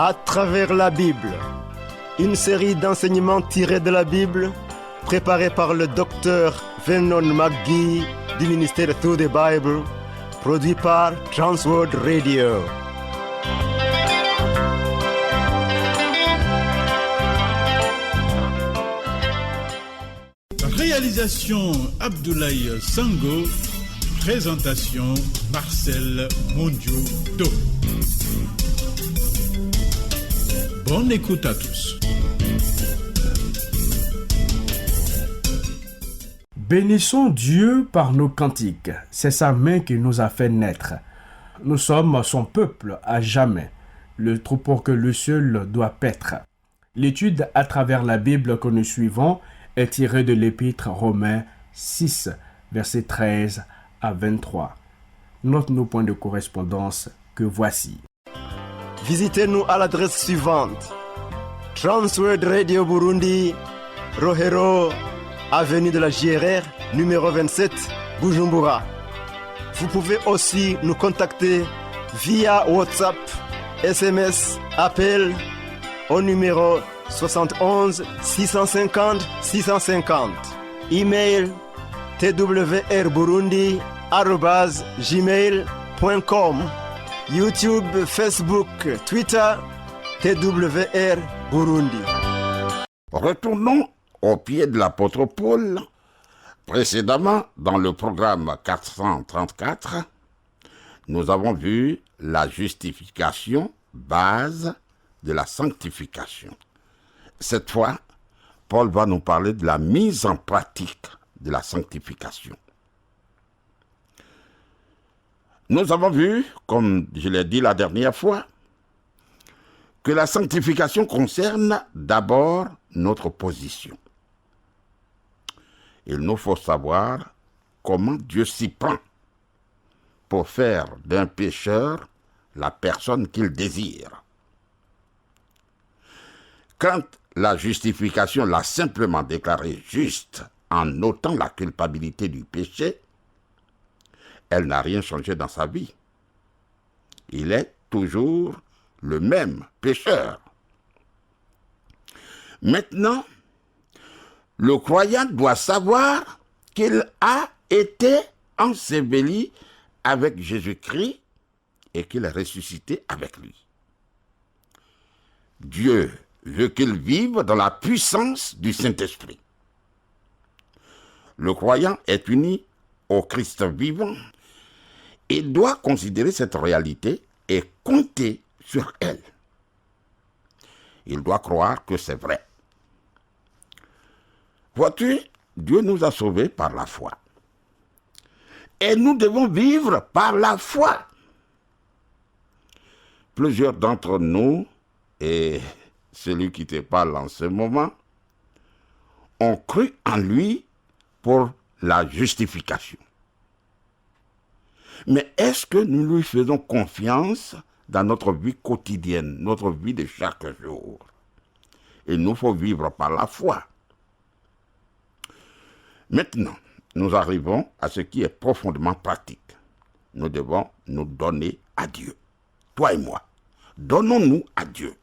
À travers la Bible, une série d'enseignements tirés de la Bible, préparée par le docteur Vernon McGee du ministère Through the Bible, produit par Transworld Radio. Réalisation Abdoulaye Sango, présentation Marcel Mondiou-Do. Bonne écoute à tous. Bénissons Dieu par nos cantiques, c'est sa main qui nous a fait naître. Nous sommes son peuple à jamais, le troupeau que le seul doit paître. L'étude à travers la Bible que nous suivons est tirée de l'épître Romains 6, versets 13 à 23. Note nos points de correspondance que voici. Visitez-nous à l'adresse suivante: Transworld Radio Burundi, Rohero, avenue de la JRR, numéro 27, Bujumbura. Vous pouvez aussi nous contacter via WhatsApp, SMS, appel au numéro 71 650 650. Email twrburundi@gmail.com. YouTube, Facebook, Twitter, TWR Burundi. Retournons au pied de l'apôtre Paul. Précédemment, dans le programme 434, nous avons vu la justification, base de la sanctification. Cette fois, Paul va nous parler de la mise en pratique de la sanctification. Nous avons vu, comme je l'ai dit la dernière fois, que la sanctification concerne d'abord notre position. Il nous faut savoir comment Dieu s'y prend pour faire d'un pécheur la personne qu'il désire. Quand la justification l'a simplement déclaré juste en ôtant la culpabilité du péché, elle n'a rien changé dans sa vie. Il est toujours le même pécheur. Maintenant, le croyant doit savoir qu'il a été enseveli avec Jésus-Christ et qu'il est ressuscité avec lui. Dieu veut qu'il vive dans la puissance du Saint-Esprit. Le croyant est uni au Christ vivant. Il doit considérer cette réalité et compter sur elle. Il doit croire que c'est vrai. Vois-tu, Dieu nous a sauvés par la foi. Et nous devons vivre par la foi. Plusieurs d'entre nous, et celui qui te parle en ce moment, ont cru en lui pour la justification. Mais est-ce que nous lui faisons confiance dans notre vie quotidienne, notre vie de chaque jour? Il nous faut vivre par la foi. Maintenant, nous arrivons à ce qui est profondément pratique. Nous devons nous donner à Dieu. Toi et moi, donnons-nous à Dieu.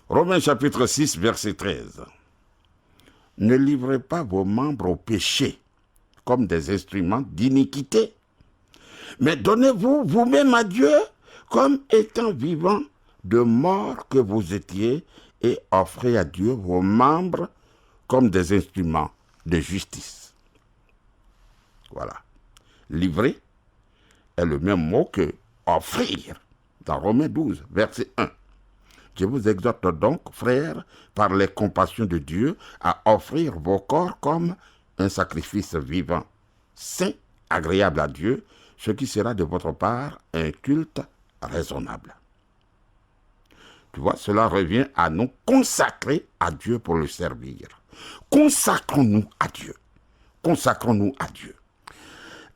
Romains chapitre 6, verset 13. Ne livrez pas vos membres au péché comme des instruments d'iniquité, mais donnez-vous vous-même à Dieu comme étant vivants de mort que vous étiez et offrez à Dieu vos membres comme des instruments de justice. Voilà. Livrer est le même mot que offrir dans Romains 12, verset 1. Je vous exhorte donc, frères, par les compassions de Dieu, à offrir vos corps comme un sacrifice vivant, saint, agréable à Dieu, ce qui sera de votre part un culte raisonnable. Tu vois, cela revient à nous consacrer à Dieu pour le servir. Consacrons-nous à Dieu. Consacrons-nous à Dieu.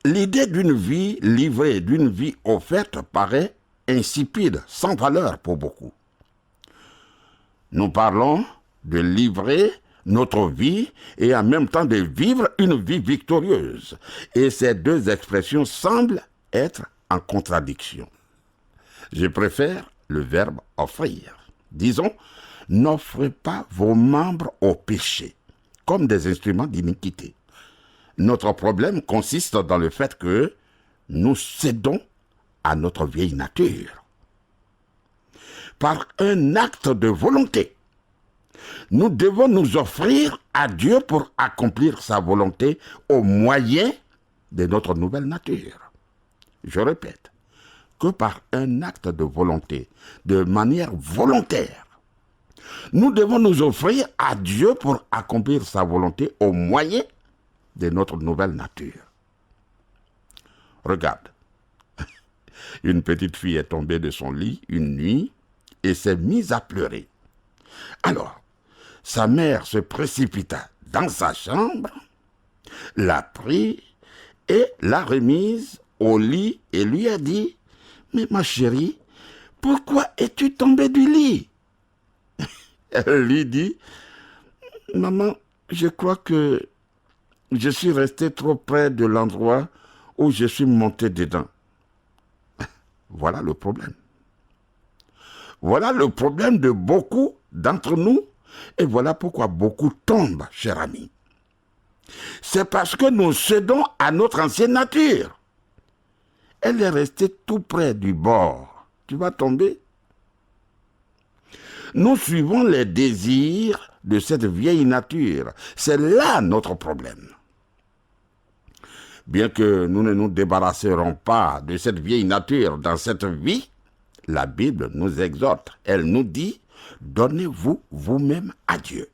L'idée d'une vie livrée, d'une vie offerte paraît insipide, sans valeur pour beaucoup. Nous parlons de livrer notre vie et en même temps de vivre une vie victorieuse. Et ces deux expressions semblent être en contradiction. Je préfère le verbe offrir. Disons, n'offrez pas vos membres au péché comme des instruments d'iniquité. Notre problème consiste dans le fait que nous cédons à notre vieille nature. Par un acte de volonté, nous devons nous offrir à Dieu pour accomplir sa volonté au moyen de notre nouvelle nature. Je répète, que par un acte de volonté, de manière volontaire, nous devons nous offrir à Dieu pour accomplir sa volonté au moyen de notre nouvelle nature. Regarde, une petite fille est tombée de son lit une nuit et s'est mise à pleurer. Alors, sa mère se précipita dans sa chambre, l'a prit et l'a remise au lit et lui a dit « Mais ma chérie, pourquoi es-tu tombée du lit ?» Elle lui dit « Maman, je crois que je suis resté trop près de l'endroit où je suis monté dedans. » Voilà le problème. Voilà le problème de beaucoup d'entre nous et voilà pourquoi beaucoup tombent, cher ami. C'est parce que nous cédons à notre ancienne nature. Elle est restée tout près du bord. Tu vas tomber. Nous suivons les désirs de cette vieille nature. C'est là notre problème. Bien que nous ne nous débarrasserons pas de cette vieille nature dans cette vie, la Bible nous exhorte. Elle nous dit, donnez-vous vous-même à Dieu.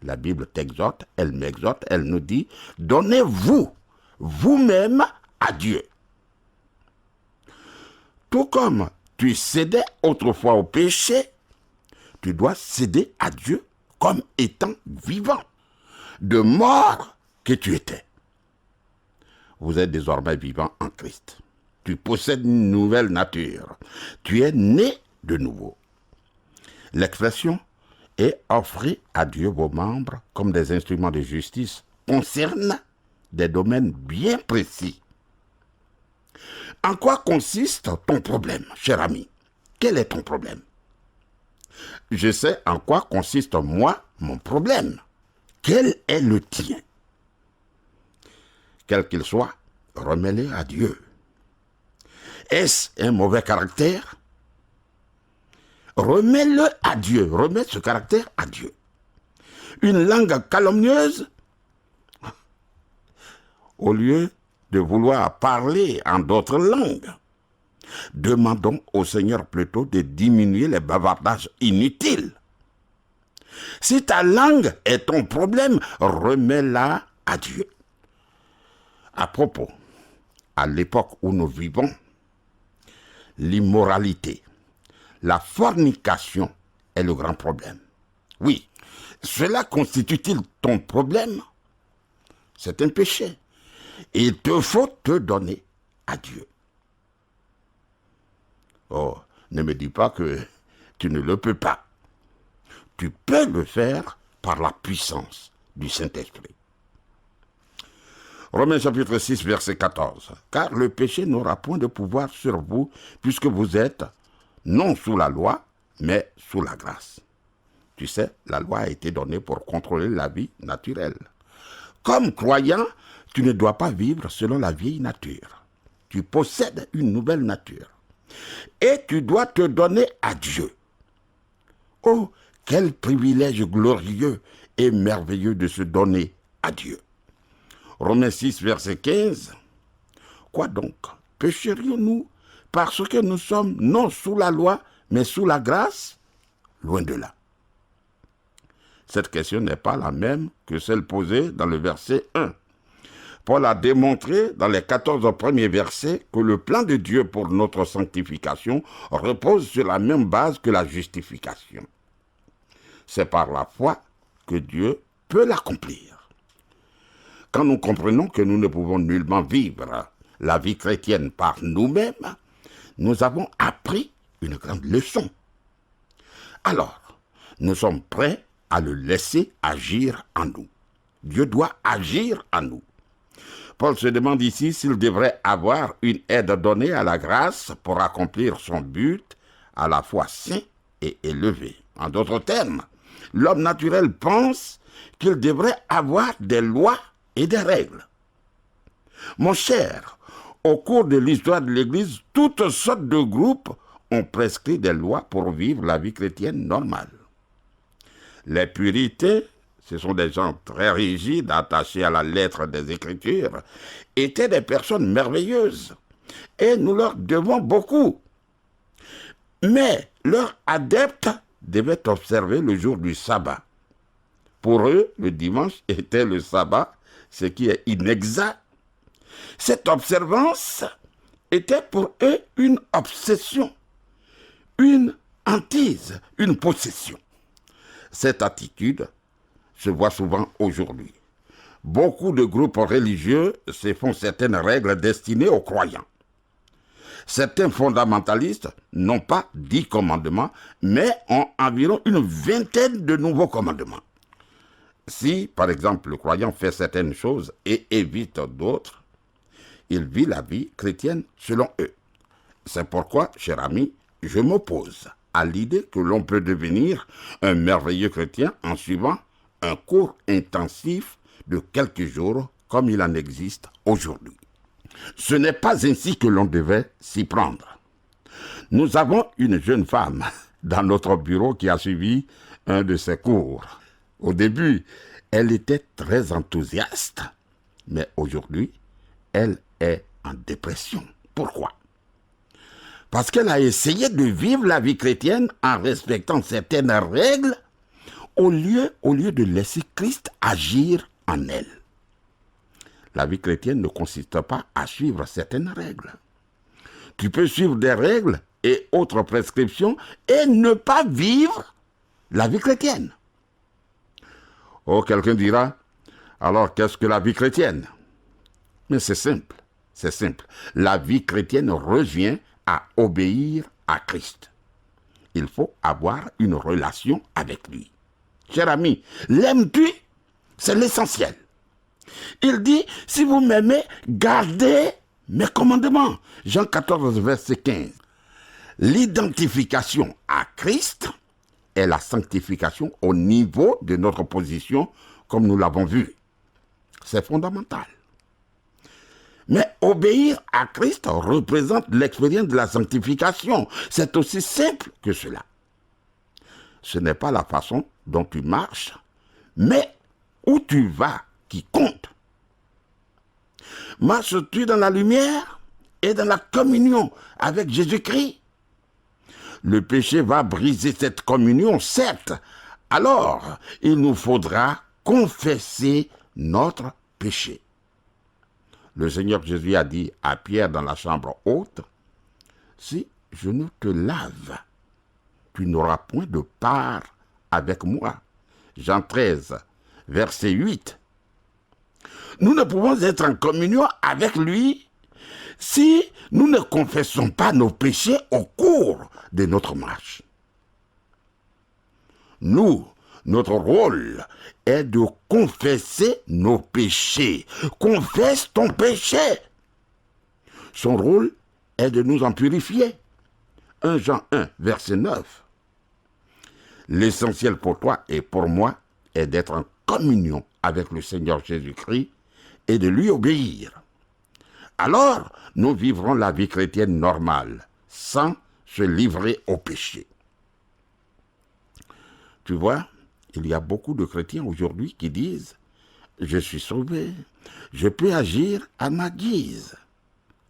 La Bible t'exhorte, elle m'exhorte, elle nous dit, donnez-vous vous-même à Dieu. Tout comme tu cédais autrefois au péché, tu dois céder à Dieu comme étant vivant, de mort que tu étais. Vous êtes désormais vivant en Christ. Tu possèdes une nouvelle nature. Tu es né de nouveau. L'expression « et offrez à Dieu vos membres comme des instruments de justice » concerne des domaines bien précis. En quoi consiste ton problème, cher ami? Quel est ton problème? Je sais en quoi consiste moi, mon problème. Quel est le tien? Quel qu'il soit, remets-le à Dieu. Est-ce un mauvais caractère? Remets-le à Dieu. Remets ce caractère à Dieu. Une langue calomnieuse? Au lieu de vouloir parler en d'autres langues, demandons au Seigneur plutôt de diminuer les bavardages inutiles. Si ta langue est ton problème, remets-la à Dieu. À propos, à l'époque où nous vivons, l'immoralité, la fornication est le grand problème. Oui, cela constitue-t-il ton problème? C'est un péché. Il te faut te donner à Dieu. Oh, ne me dis pas que tu ne le peux pas. Tu peux le faire par la puissance du Saint-Esprit. Romains chapitre 6, verset 14. Car le péché n'aura point de pouvoir sur vous, puisque vous êtes non sous la loi, mais sous la grâce. Tu sais, la loi a été donnée pour contrôler la vie naturelle. Comme croyant, tu ne dois pas vivre selon la vieille nature. Tu possèdes une nouvelle nature. Et tu dois te donner à Dieu. Oh, quel privilège glorieux et merveilleux de se donner à Dieu. Romains 6, verset 15. Quoi donc? Pécherions-nous parce que nous sommes non sous la loi, mais sous la grâce? Loin de là. Cette question n'est pas la même que celle posée dans le verset 1. Paul a démontré dans les 14 premiers versets que le plan de Dieu pour notre sanctification repose sur la même base que la justification. C'est par la foi que Dieu peut l'accomplir. Quand nous comprenons que nous ne pouvons nullement vivre la vie chrétienne par nous-mêmes, nous avons appris une grande leçon. Alors, nous sommes prêts à le laisser agir en nous. Dieu doit agir en nous. Paul se demande ici s'il devrait avoir une aide donnée à la grâce pour accomplir son but, à la fois sain et élevé. En d'autres termes, l'homme naturel pense qu'il devrait avoir des lois et des règles. Mon cher, au cours de l'histoire de l'Église, toutes sortes de groupes ont prescrit des lois pour vivre la vie chrétienne normale. Les puritains, ce sont des gens très rigides, attachés à la lettre des Écritures, étaient des personnes merveilleuses et nous leur devons beaucoup. Mais leurs adeptes devaient observer le jour du sabbat. Pour eux, le dimanche était le sabbat, ce qui est inexact. Cette observance était pour eux une obsession, une hantise, une possession. Cette attitude se voit souvent aujourd'hui. Beaucoup de groupes religieux se font certaines règles destinées aux croyants. Certains fondamentalistes n'ont pas 10 commandements, mais ont environ une vingtaine de nouveaux commandements. Si, par exemple, le croyant fait certaines choses et évite d'autres, il vit la vie chrétienne selon eux. C'est pourquoi, cher ami, je m'oppose à l'idée que l'on peut devenir un merveilleux chrétien en suivant un cours intensif de quelques jours comme il en existe aujourd'hui. Ce n'est pas ainsi que l'on devait s'y prendre. Nous avons une jeune femme dans notre bureau qui a suivi un de ces cours. Au début, elle était très enthousiaste, mais aujourd'hui, elle est en dépression. Pourquoi? Parce qu'elle a essayé de vivre la vie chrétienne en respectant certaines règles au lieu de laisser Christ agir en elle. La vie chrétienne ne consiste pas à suivre certaines règles. Tu peux suivre des règles et autres prescriptions et ne pas vivre la vie chrétienne. Oh, quelqu'un dira, alors qu'est-ce que la vie chrétienne? Mais c'est simple. La vie chrétienne revient à obéir à Christ. Il faut avoir une relation avec lui. Cher ami, l'aimes-tu? C'est l'essentiel. Il dit, si vous m'aimez, gardez mes commandements. Jean 14, verset 15. L'identification à Christ est la sanctification au niveau de notre position, comme nous l'avons vu. C'est fondamental. Mais obéir à Christ représente l'expérience de la sanctification. C'est aussi simple que cela. Ce n'est pas la façon dont tu marches, mais où tu vas qui compte. Marches-tu dans la lumière et dans la communion avec Jésus-Christ? Le péché va briser cette communion, certes. Alors, il nous faudra confesser notre péché. Le Seigneur Jésus a dit à Pierre dans la chambre haute, « Si je ne te lave, tu n'auras point de part avec moi. » Jean 13, verset 8. Nous ne pouvons être en communion avec lui si nous ne confessons pas nos péchés au cours de notre marche. Notre rôle est de confesser nos péchés. Confesse ton péché. Son rôle est de nous en purifier. 1 Jean 1, verset 9. L'essentiel pour toi et pour moi est d'être en communion avec le Seigneur Jésus-Christ et de lui obéir. Alors, nous vivrons la vie chrétienne normale, sans se livrer au péché. Tu vois, il y a beaucoup de chrétiens aujourd'hui qui disent « Je suis sauvé, je peux agir à ma guise. »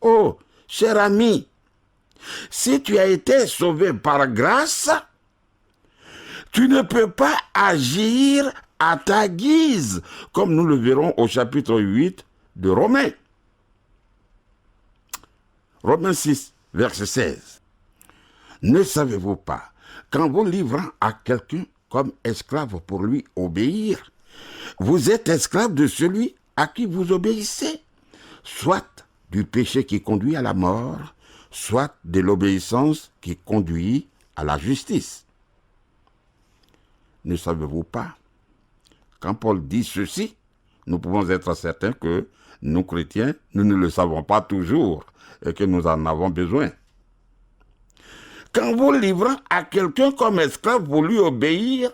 Oh, cher ami, si tu as été sauvé par grâce, tu ne peux pas agir à ta guise, comme nous le verrons au chapitre 8 de Romains. Romains 6, verset 16. Ne savez-vous pas qu'en vous livrant à quelqu'un comme esclave pour lui obéir, vous êtes esclave de celui à qui vous obéissez, soit du péché qui conduit à la mort, soit de l'obéissance qui conduit à la justice. Ne savez-vous pas? Quand Paul dit ceci, nous pouvons être certains que nous chrétiens, nous ne le savons pas toujours et que nous en avons besoin. Qu'en vous livrant à quelqu'un comme esclave pour lui obéir,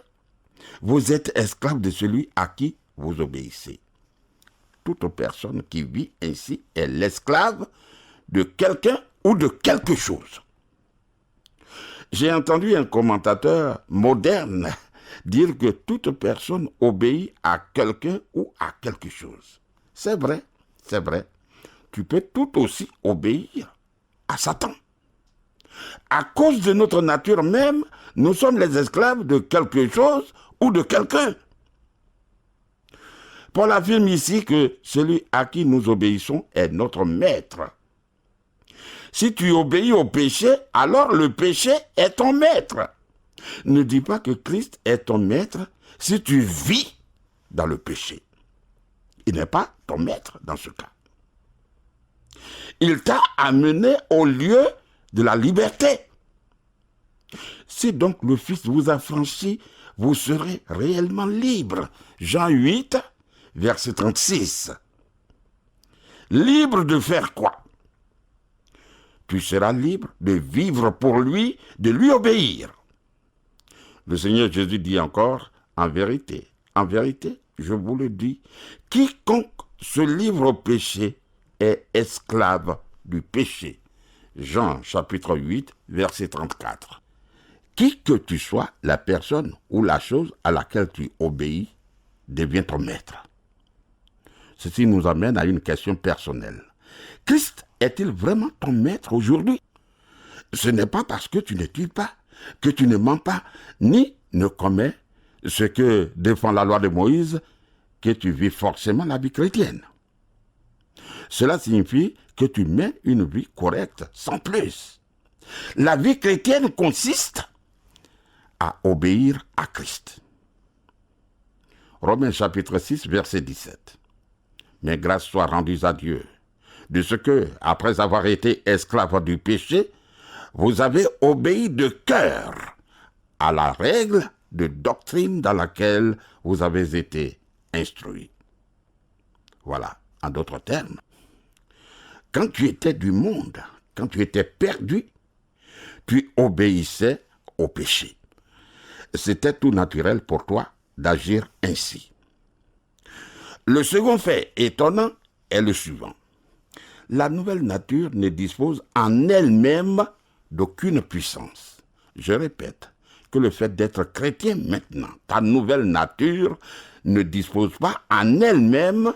vous êtes esclave de celui à qui vous obéissez. Toute personne qui vit ainsi est l'esclave de quelqu'un ou de quelque chose. J'ai entendu un commentateur moderne dire que toute personne obéit à quelqu'un ou à quelque chose. C'est vrai, c'est vrai. Tu peux tout aussi obéir à Satan. À cause de notre nature même, nous sommes les esclaves de quelque chose ou de quelqu'un. Paul affirme ici que celui à qui nous obéissons est notre maître. Si tu obéis au péché, alors le péché est ton maître. Ne dis pas que Christ est ton maître si tu vis dans le péché. Il n'est pas ton maître dans ce cas. Il t'a amené au lieu de la liberté. Si donc le Fils vous a franchi, vous serez réellement libre. Jean 8, verset 36. Libre de faire quoi? Tu seras libre de vivre pour lui, de lui obéir. Le Seigneur Jésus dit encore, en vérité, je vous le dis, quiconque se livre au péché est esclave du péché. Jean chapitre 8, verset 34. Qui que tu sois, la personne ou la chose à laquelle tu obéis devient ton maître. Ceci nous amène à une question personnelle. Christ est-il vraiment ton maître aujourd'hui? Ce n'est pas parce que tu ne tues pas, que tu ne mens pas, ni ne commets ce que défend la loi de Moïse, que tu vis forcément la vie chrétienne. Cela signifie que tu mènes une vie correcte, sans plus. La vie chrétienne consiste à obéir à Christ. Romains chapitre 6, verset 17. Mais grâce soit rendue à Dieu, de ce que, après avoir été esclave du péché, vous avez obéi de cœur à la règle de doctrine dans laquelle vous avez été instruits. Voilà, en d'autres termes, quand tu étais du monde, quand tu étais perdu, tu obéissais au péché. C'était tout naturel pour toi d'agir ainsi. Le second fait étonnant est le suivant. La nouvelle nature ne dispose en elle-même d'aucune puissance. Je répète que le fait d'être chrétien maintenant, ta nouvelle nature ne dispose pas en elle-même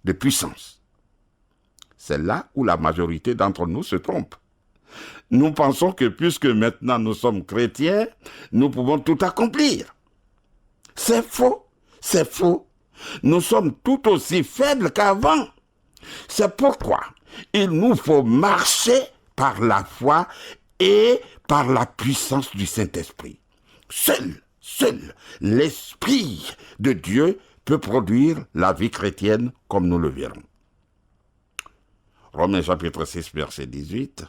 de puissance. C'est là où la majorité d'entre nous se trompe. Nous pensons que puisque maintenant nous sommes chrétiens, nous pouvons tout accomplir. C'est faux, c'est faux. Nous sommes tout aussi faibles qu'avant. C'est pourquoi il nous faut marcher par la foi et par la puissance du Saint-Esprit. Seul l'Esprit de Dieu peut produire la vie chrétienne comme nous le verrons. Romains chapitre 6, verset 18.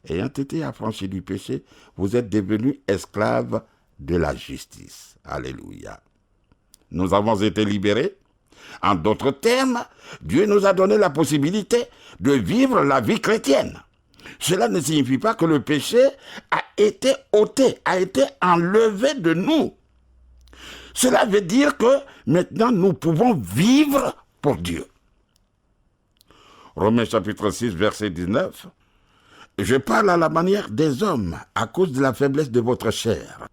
Ayant été affranchis du péché, vous êtes devenus esclaves de la justice. Alléluia. Nous avons été libérés. En d'autres termes, Dieu nous a donné la possibilité de vivre la vie chrétienne. Cela ne signifie pas que le péché a été ôté, a été enlevé de nous. Cela veut dire que maintenant nous pouvons vivre pour Dieu. Romains chapitre 6, verset 19. Je parle à la manière des hommes à cause de la faiblesse de votre chair.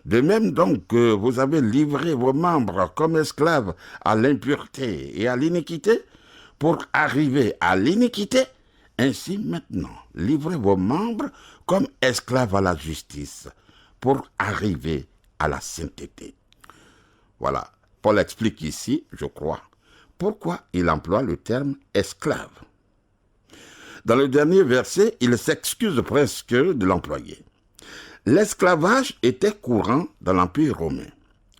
De même donc que vous avez livré vos membres comme esclaves à l'impureté et à l'iniquité pour arriver à l'iniquité, ainsi maintenant, livrez vos membres comme esclaves à la justice pour arriver à la sainteté. Voilà, Paul explique ici, je crois, pourquoi il emploie le terme esclave. Dans le dernier verset, il s'excuse presque de l'employer. L'esclavage était courant dans l'Empire romain.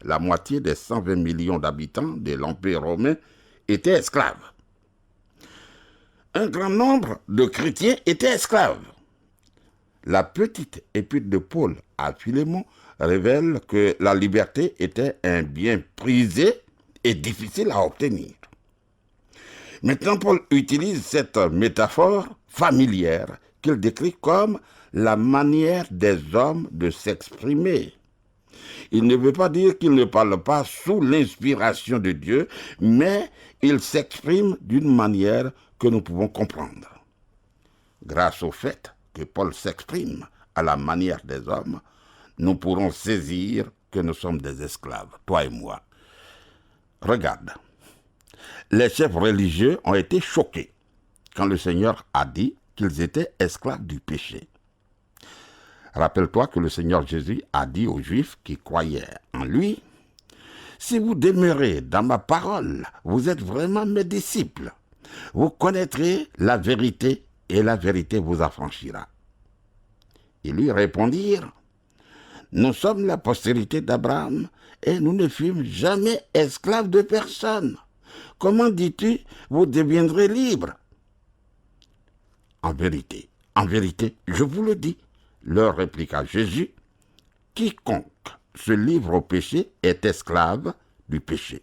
La moitié des 120 millions d'habitants de l'Empire romain étaient esclaves. Un grand nombre de chrétiens étaient esclaves. La petite épître de Paul à Philémon révèle que la liberté était un bien prisé et difficile à obtenir. Maintenant, Paul utilise cette métaphore familière qu'il décrit comme la manière des hommes de s'exprimer. Il ne veut pas dire qu'il ne parle pas sous l'inspiration de Dieu, mais il s'exprime d'une manière que nous pouvons comprendre. Grâce au fait que Paul s'exprime à la manière des hommes, nous pourrons saisir que nous sommes des esclaves, toi et moi. Regarde, les chefs religieux ont été choqués quand le Seigneur a dit qu'ils étaient esclaves du péché. Rappelle-toi que le Seigneur Jésus a dit aux Juifs qui croyaient en lui, « Si vous demeurez dans ma parole, vous êtes vraiment mes disciples. Vous connaîtrez la vérité et la vérité vous affranchira. » Ils lui répondirent, « Nous sommes la postérité d'Abraham et nous ne fûmes jamais esclaves de personne. Comment dis-tu, vous deviendrez libres ?» En vérité, je vous le dis, leur répliqua Jésus, « Quiconque se livre au péché est esclave du péché. »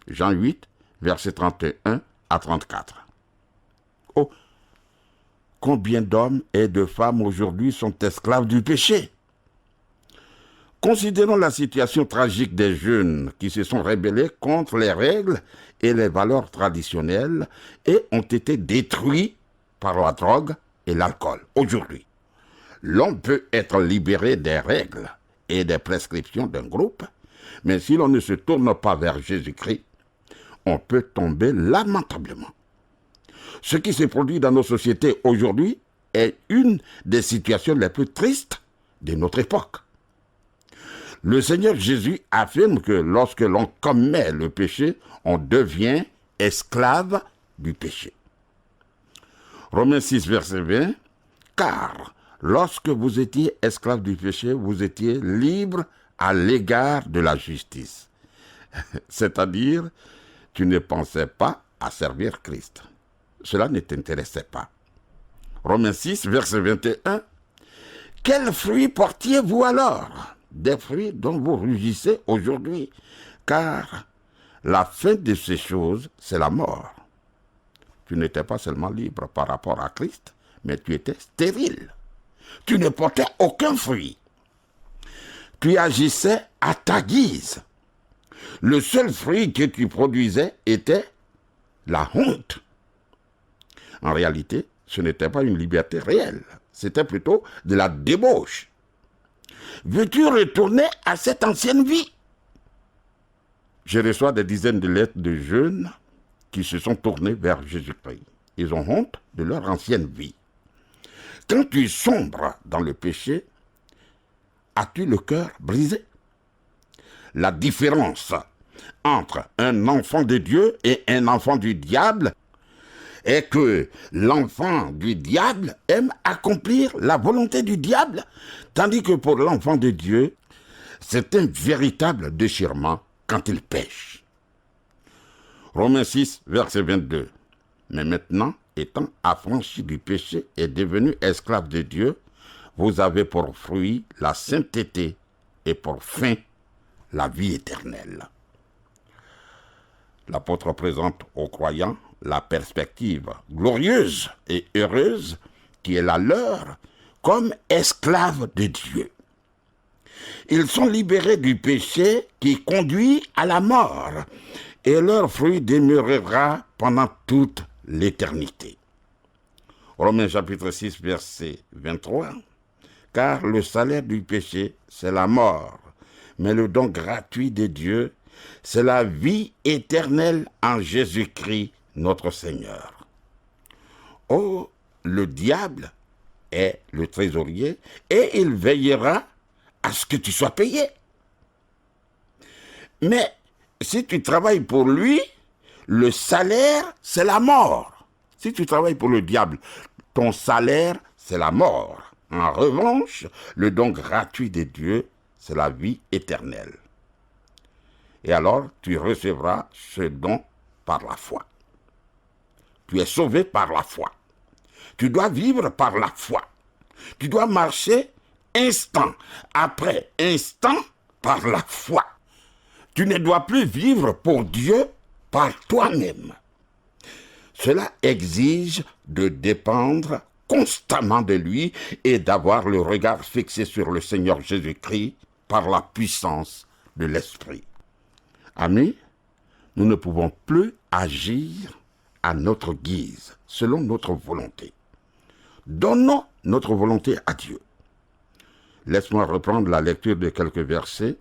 Jean 8, versets 31 à 34. Oh, combien d'hommes et de femmes aujourd'hui sont esclaves du péché? Considérons la situation tragique des jeunes qui se sont rebellés contre les règles et les valeurs traditionnelles et ont été détruits par la drogue et l'alcool. Aujourd'hui, l'on peut être libéré des règles et des prescriptions d'un groupe, mais si l'on ne se tourne pas vers Jésus-Christ, on peut tomber lamentablement. Ce qui se produit dans nos sociétés aujourd'hui est une des situations les plus tristes de notre époque. Le Seigneur Jésus affirme que lorsque l'on commet le péché, on devient esclave du péché. Romains 6, verset 20, « Car lorsque vous étiez esclave du péché, vous étiez libre à l'égard de la justice. » C'est-à-dire, tu ne pensais pas à servir Christ. Cela ne t'intéressait pas. Romains 6, verset 21, « Quels fruits portiez-vous alors ? Des fruits dont vous rugissez aujourd'hui, car la fin de ces choses, c'est la mort. » Tu n'étais pas seulement libre par rapport à Christ, mais tu étais stérile. Tu ne portais aucun fruit. Tu agissais à ta guise. Le seul fruit que tu produisais était la honte. En réalité, ce n'était pas une liberté réelle, c'était plutôt de la débauche. Veux-tu retourner à cette ancienne vie? Je reçois des dizaines de lettres de jeunes qui se sont tournés vers Jésus-Christ. Ils ont honte de leur ancienne vie. Quand tu sombres dans le péché, as-tu le cœur brisé? La différence entre un enfant de Dieu et un enfant du diable est que l'enfant du diable aime accomplir la volonté du diable, tandis que pour l'enfant de Dieu, c'est un véritable déchirement quand il pêche. Romains 6, verset 22. Mais maintenant, étant affranchis du péché et devenus esclaves de Dieu, vous avez pour fruit la sainteté et pour fin la vie éternelle. L'apôtre présente aux croyants la perspective glorieuse et heureuse qui est la leur comme esclaves de Dieu. Ils sont libérés du péché qui conduit à la mort et leur fruit demeurera pendant toute l'éternité. Romains chapitre 6, verset 23. Car le salaire du péché, c'est la mort, mais le don gratuit de Dieu, c'est la vie éternelle en Jésus-Christ, notre Seigneur. Oh, le diable est le trésorier et il veillera à ce que tu sois payé. Mais si tu travailles pour lui, le salaire, c'est la mort. Si tu travailles pour le diable, ton salaire, c'est la mort. En revanche, le don gratuit de Dieu, c'est la vie éternelle. Et alors, tu recevras ce don par la foi. Tu es sauvé par la foi. Tu dois vivre par la foi. Tu dois marcher instant après instant par la foi. Tu ne dois plus vivre pour Dieu par toi-même. Cela exige de dépendre constamment de lui et d'avoir le regard fixé sur le Seigneur Jésus-Christ par la puissance de l'Esprit. Amis, nous ne pouvons plus agir à notre guise, selon notre volonté. Donnons notre volonté à Dieu. Laisse-moi reprendre la lecture de quelques versets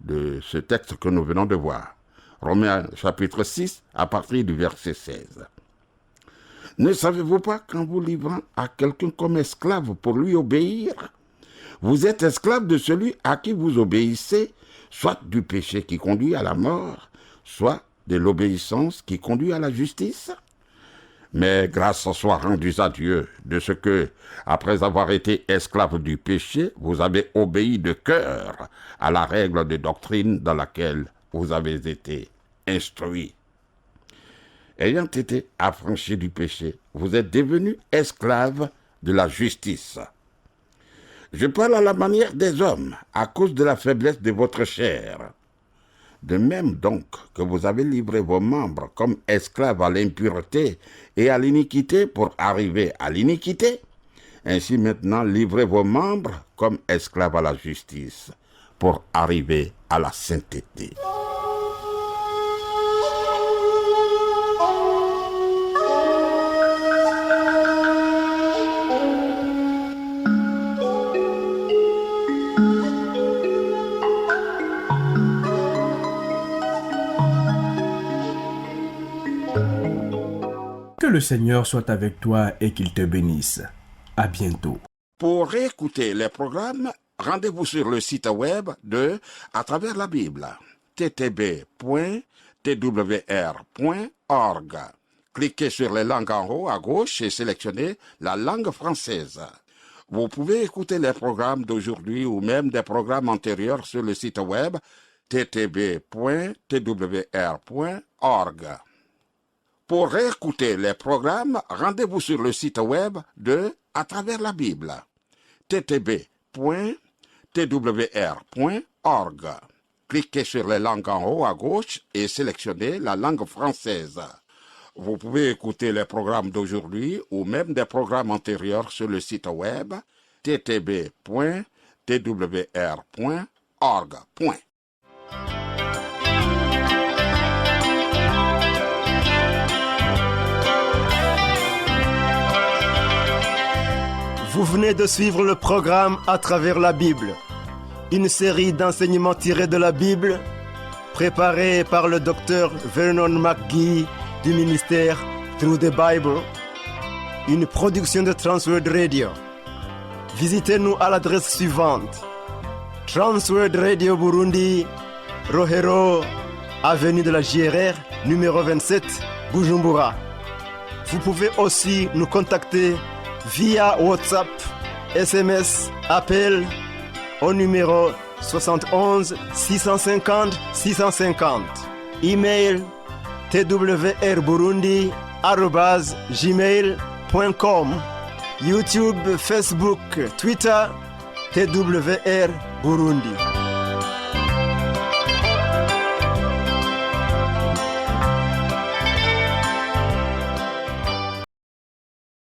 de ce texte que nous venons de voir. Romains chapitre 6, à partir du verset 16. Ne savez-vous pas qu'en vous livrant à quelqu'un comme esclave pour lui obéir, vous êtes esclave de celui à qui vous obéissez, soit du péché qui conduit à la mort, soit de l'obéissance qui conduit à la justice? Mais grâce soit rendue à Dieu de ce que, après avoir été esclave du péché, vous avez obéi de cœur à la règle de doctrine dans laquelle vous avez été instruits. Ayant été affranchis du péché, vous êtes devenus esclaves de la justice. Je parle à la manière des hommes, à cause de la faiblesse de votre chair. De même donc que vous avez livré vos membres comme esclaves à l'impureté et à l'iniquité pour arriver à l'iniquité, ainsi maintenant livrez vos membres comme esclaves à la justice pour arriver à la sainteté. Que le Seigneur soit avec toi et qu'il te bénisse. À bientôt. Pour réécouter les programmes, rendez-vous sur le site web de À travers la Bible, ttb.twr.org. Cliquez sur les langues en haut à gauche et sélectionnez la langue française. Vous pouvez écouter les programmes d'aujourd'hui ou même des programmes antérieurs sur le site web ttb.twr.org. Pour réécouter les programmes, rendez-vous sur le site web de À travers la Bible, ttb.twr.org. Cliquez sur les langues en haut à gauche et sélectionnez la langue française. Vous pouvez écouter les programmes d'aujourd'hui ou même des programmes antérieurs sur le site web ttb.twr.org. Vous venez de suivre le programme À travers la Bible, une série d'enseignements tirés de la Bible, préparée par le docteur Vernon McGee du ministère Through the Bible, une production de Transworld Radio. Visitez-nous à l'adresse suivante: Transworld Radio Burundi, Rohero, avenue de la JRR, numéro 27, Bujumbura. Vous pouvez aussi nous contacter via WhatsApp, SMS, appel au numéro 71 650 650. Email twrburundi@gmail.com. YouTube, Facebook, Twitter, TWR Burundi.